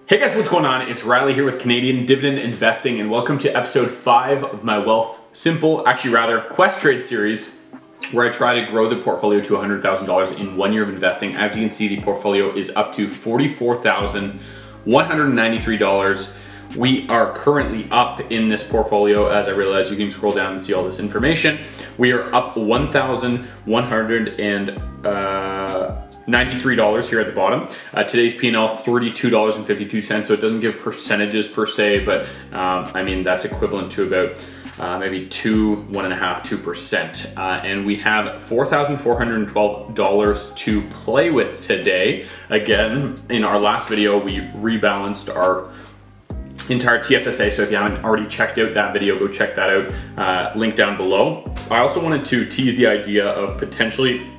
Hey guys, what's going on? It's Riley here with Canadian Dividend Investing, and welcome to episode 5 of my Questrade series, where I try to grow the portfolio to $100,000 in 1 year of investing. As you can see, the portfolio is up to $44,193. We are currently up in this portfolio. As I realize, you can scroll down and see all this information. We are up $1,193 here at the bottom. Today's P&L, $32.52, so it doesn't give percentages per se, but I mean, that's equivalent to about maybe 2%. And we have $4,412 to play with today. Again, in our last video, we rebalanced our entire TFSA, so if you haven't already checked out that video, go check that out, link down below. I also wanted to tease the idea of potentially,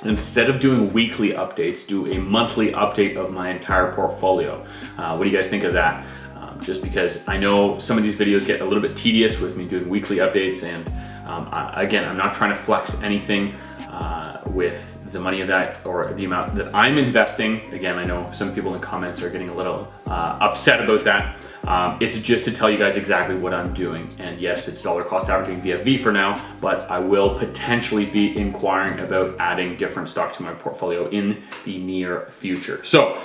instead of doing weekly updates, do a monthly update of my entire portfolio. What do you guys think of that? Just because I know some of these videos get a little bit tedious with me doing weekly updates, and again, I'm not trying to flex anything with the money of that or the amount that I'm investing. Again, I know some people in the comments are getting a little upset about that. It's just to tell you guys exactly what I'm doing. And yes, it's dollar cost averaging VFV for now, but I will potentially be inquiring about adding different stock to my portfolio in the near future. So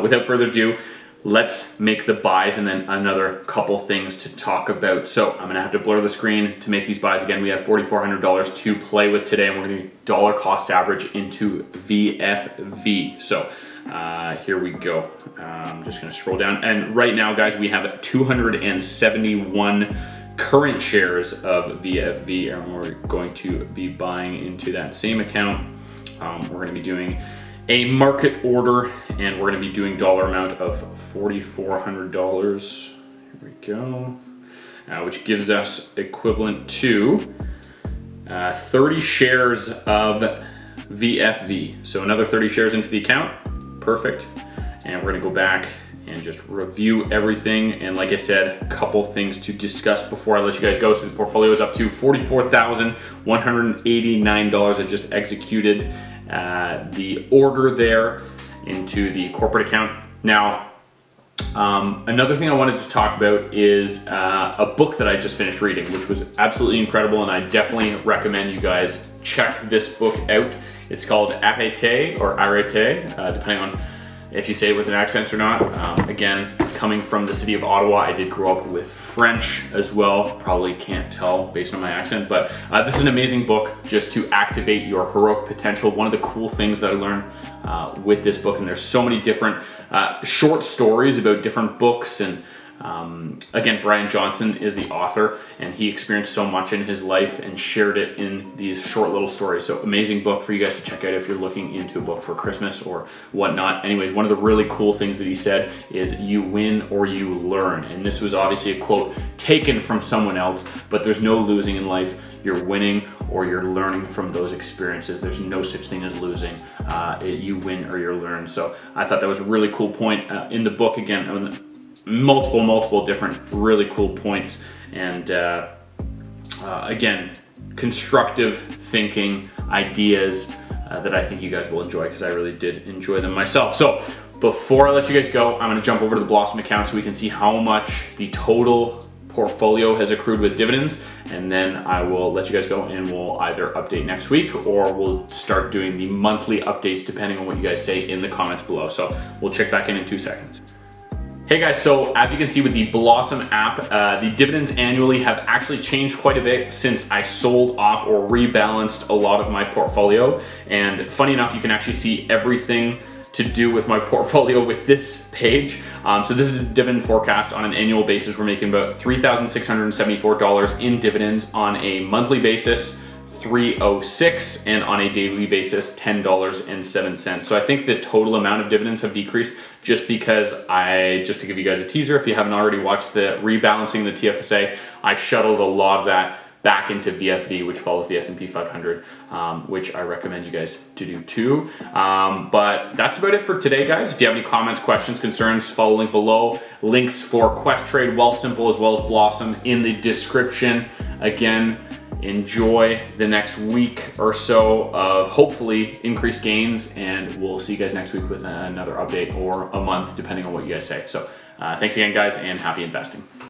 without further ado, let's make the buys and then another couple things to talk about. So I'm gonna have to blur the screen to make these buys. Again, we have $4,400 to play with today, and we're gonna dollar cost average into VFV. So here we go. I'm just gonna scroll down. And right now, guys, we have 271 current shares of VFV, and we're going to be buying into that same account. We're gonna be doing a market order, and we're gonna be doing dollar amount of $4,400. Here we go. Which gives us equivalent to 30 shares of VFV. So another 30 shares into the account, perfect. And we're gonna go back and just review everything. And like I said, a couple things to discuss before I let you guys go. So the portfolio is up to $44,189. I just executed the order there into the corporate account. Now, another thing I wanted to talk about is a book that I just finished reading, which was absolutely incredible, and I definitely recommend you guys check this book out. It's called Arrêtez or Arrêtez, depending on if you say it with an accent or not. Again, coming from the city of Ottawa, I did grow up with French as well. Probably can't tell based on my accent, but this is an amazing book just to activate your heroic potential. One of the cool things that I learned with this book, and there's so many different short stories about different books, and again, Brian Johnson is the author, and he experienced so much in his life and shared it in these short little stories. So amazing book for you guys to check out if you're looking into a book for Christmas or whatnot. Anyways, one of the really cool things that he said is you win or you learn. And this was obviously a quote taken from someone else, but there's no losing in life. You're winning or you're learning from those experiences. There's no such thing as losing. You win or you learn. So I thought that was a really cool point in the book. Again, multiple different really cool points, and again, constructive thinking ideas that I think you guys will enjoy, because I really did enjoy them myself. So before I let you guys go, I'm going to jump over to the Blossom account so we can see how much the total portfolio has accrued with dividends, and then I will let you guys go, and we'll either update next week or we'll start doing the monthly updates depending on what you guys say in the comments below. So we'll check back in 2 seconds. Hey guys, so as you can see with the Blossom app, the dividends annually have actually changed quite a bit since I sold off or rebalanced a lot of my portfolio. And funny enough, you can actually see everything to do with my portfolio with this page. So this is a dividend forecast on an annual basis. We're making about $3,674 in dividends on a monthly basis, $306, and on a daily basis, $10.07. So I think the total amount of dividends have decreased just because just to give you guys a teaser, if you haven't already watched the rebalancing the TFSA, I shuttled a lot of that back into VFV, which follows the S&P 500, which I recommend you guys to do too. But that's about it for today, guys. If you have any comments, questions, concerns, follow the link below. Links for Questrade, Wealthsimple, as well as Blossom in the description. Again, enjoy the next week or so of hopefully increased gains, and we'll see you guys next week with another update, or a month depending on what you guys say. So thanks again guys, and happy investing.